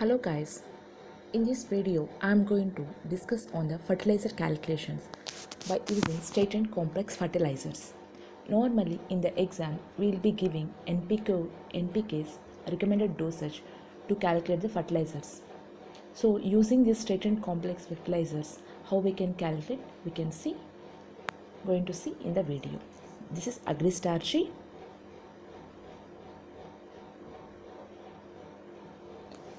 Hello guys, in this video I am going to discuss on the fertilizer calculations by using straight and complex fertilizers. Normally in the exam we will be giving NPK's recommended dosage to calculate the fertilizers. So using these straight and complex fertilizers, how we can calculate, we can going to see in the video. This is AgriStarchy.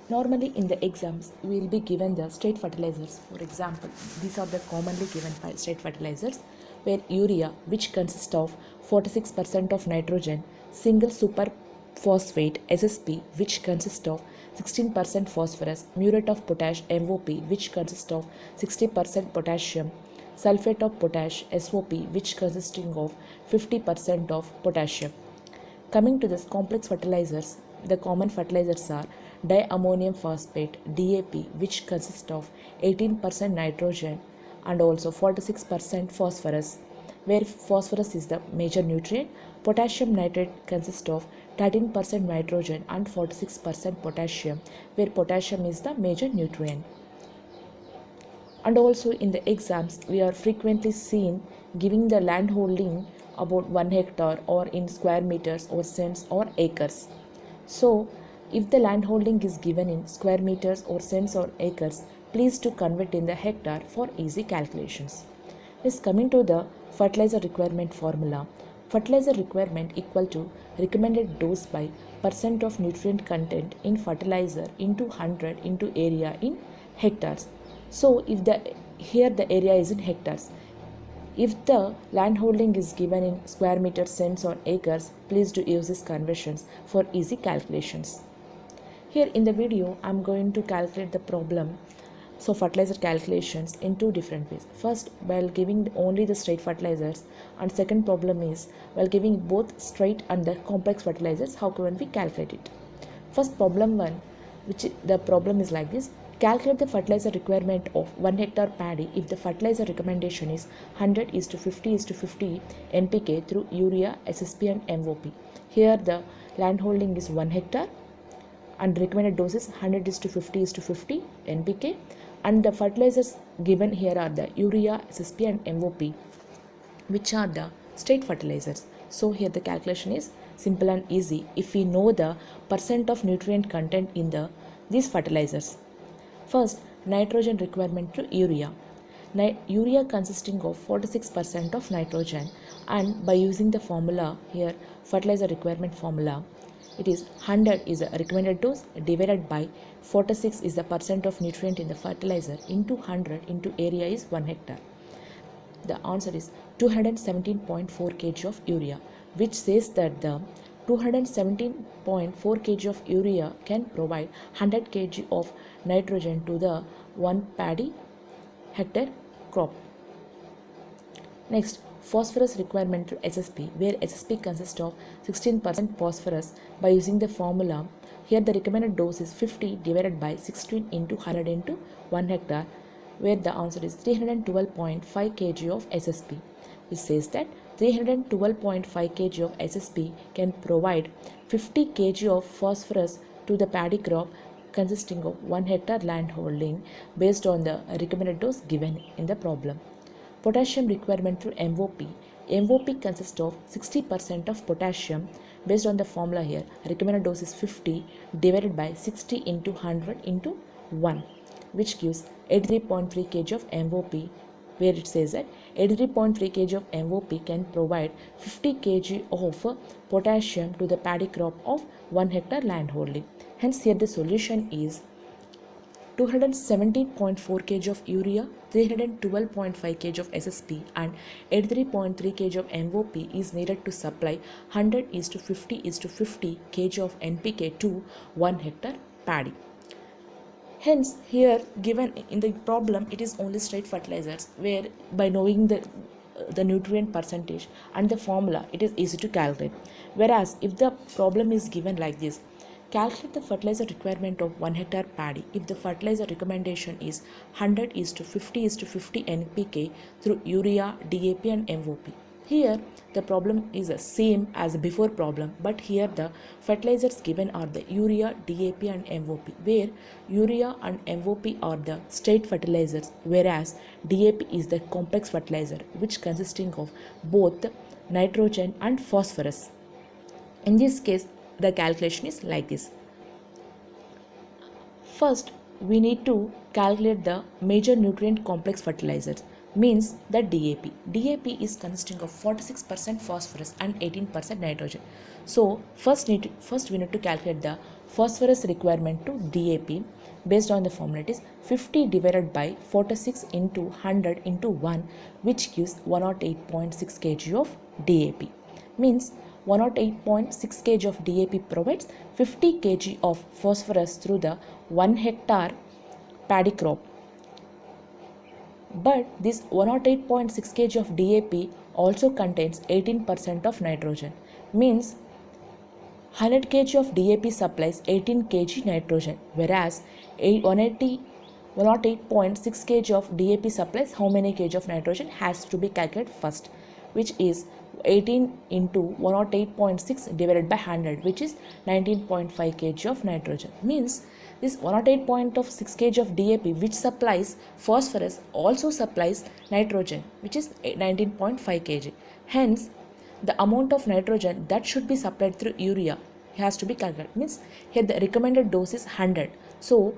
Normally in the exams, we will be given the straight fertilizers. For example, these are the commonly given straight fertilizers where urea, which consists of 46% of nitrogen, single super phosphate SSP, which consists of 16% phosphorus, muriate of potash MOP, which consists of 60% potassium, sulfate of potash SOP, which consisting of 50% of potassium. Coming to this complex fertilizers, the common fertilizers are diammonium phosphate DAP, which consists of 18% nitrogen and also 46% phosphorus, where phosphorus is the major nutrient. Potassium nitrate consists of 13% nitrogen and 46% potassium, where potassium is the major nutrient. And also in the exams we are frequently seen giving the land holding about 1 hectare or in square meters or cents or acres. So if the land holding is given in square meters or cents or acres, please to convert in the hectare for easy calculations. Is coming to the fertilizer requirement formula. Fertilizer requirement equal to recommended dose by percent of nutrient content in fertilizer into 100 into area in hectares. So if here the area is in hectares. If the land holding is given in square meters, cents or acres, please do use these conversions for easy calculations. Here in the video, I am going to calculate the problem. So fertilizer calculations in two different ways. First, while giving only the straight fertilizers, and second problem is while giving both straight and the complex fertilizers, how can we calculate it? First, problem 1, which the problem is like this. Calculate the fertilizer requirement of 1 hectare paddy if the fertilizer recommendation is 100:50:50 NPK through urea, SSP and MOP. Here the land holding is 1 hectare and recommended dose is 100:50:50 NPK, and the fertilizers given here are the urea, SSP and MOP, which are the straight fertilizers. So here the calculation is simple and easy if we know the percent of nutrient content in these fertilizers. First, nitrogen requirement to urea. Urea consisting of 46% of nitrogen, and by using the formula here, fertilizer requirement formula, it is 100 is a recommended dose divided by 46 is the percent of nutrient in the fertilizer into 100 into area is 1 hectare. The answer is 217.4 kg of urea, which says that the 217.4 kg of urea can provide 100 kg of nitrogen to the 1 paddy hectare crop. Next, phosphorus requirement to SSP, where SSP consists of 16% phosphorus. By using the formula, here the recommended dose is 50 divided by 16 into 100 into 1 hectare, where the answer is 312.5 kg of SSP. It says that 312.5 kg of SSP can provide 50 kg of phosphorus to the paddy crop consisting of 1 hectare land holding based on the recommended dose given in the problem. Potassium requirement through MOP. MOP consists of 60% of potassium. Based on the formula here, recommended dose is 50 divided by 60 into 100 into 1, which gives 83.3 kg of MOP, where it says that 83.3 kg of MOP can provide 50 kg of potassium to the paddy crop of 1 hectare land holding. Hence here the solution is 217.4 kg of urea, 312.5 kg of SSP and 83.3 kg of MOP is needed to supply 100:50:50 kg of NPK to 1 hectare paddy. Hence here given in the problem it is only straight fertilizers, where by knowing the nutrient percentage and the formula it is easy to calculate. Whereas if the problem is given like this, calculate the fertilizer requirement of 1 hectare paddy if the fertilizer recommendation is 100:50:50 NPK through urea, DAP and MOP. Here the problem is the same as the before problem, but here the fertilizers given are the urea, DAP and MOP, where urea and MOP are the straight fertilizers, whereas DAP is the complex fertilizer which consisting of both nitrogen and phosphorus. In this case, the calculation is like this. First, we need to calculate the major nutrient complex fertilizers, means the DAP. DAP is consisting of 46% phosphorus and 18% nitrogen. So first we need to calculate the phosphorus requirement to DAP based on the formula. It is 50 divided by 46 into 100 into 1, which gives 108.6 kg of DAP. Means 108.6 kg of DAP provides 50 kg of phosphorus through the 1 hectare paddy crop. But this 108.6 kg of DAP also contains 18% of nitrogen. Means 100 kg of DAP supplies 18 kg nitrogen, whereas 108.6 kg of DAP supplies how many kg of nitrogen has to be calculated first, which is 18 into 108.6 divided by 100, which is 19.5 kg of nitrogen. Means this 108.6 kg of DAP which supplies phosphorus also supplies nitrogen, which is 19.5 kg. Hence the amount of nitrogen that should be supplied through urea has to be calculated. Means here the recommended dose is 100, so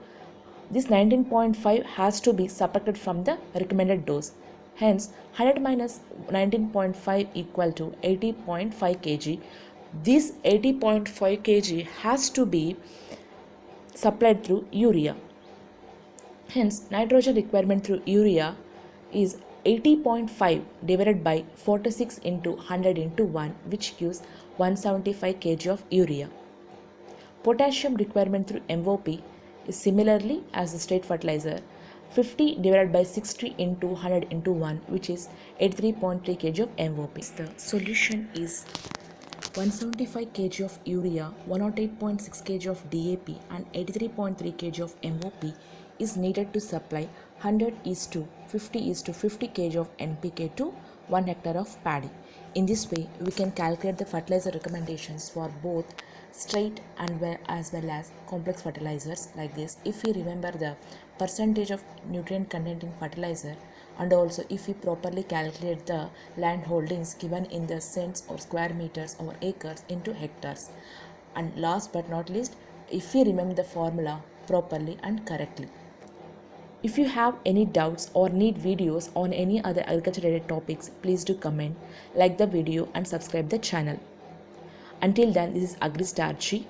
this 19.5 has to be subtracted from the recommended dose. Hence 100 minus 19.5 equal to 80.5 kg. This 80.5 kg has to be supplied through urea. Hence nitrogen requirement through urea is 80.5 divided by 46 into 100 into 1, which gives 175 kg of urea. Potassium requirement through MOP is similarly as the straight fertilizer, 50 divided by 60 into 100 into 1, which is 83.3 kg of MOP. The solution is 175 kg of urea, 108.6 kg of DAP and 83.3 kg of MOP is needed to supply 100:50:50 kg of NPK to 1 hectare of paddy. In this way, we can calculate the fertilizer recommendations for both straight and as well as complex fertilizers like this. If we remember the percentage of nutrient content in fertilizer, and also if we properly calculate the land holdings given in the cents or square meters or acres into hectares, and last but not least, if we remember the formula properly and correctly. If you have any doubts or need videos on any other agriculture related topics, please do comment, like the video and subscribe the channel. Until then, this is AgriStarchi.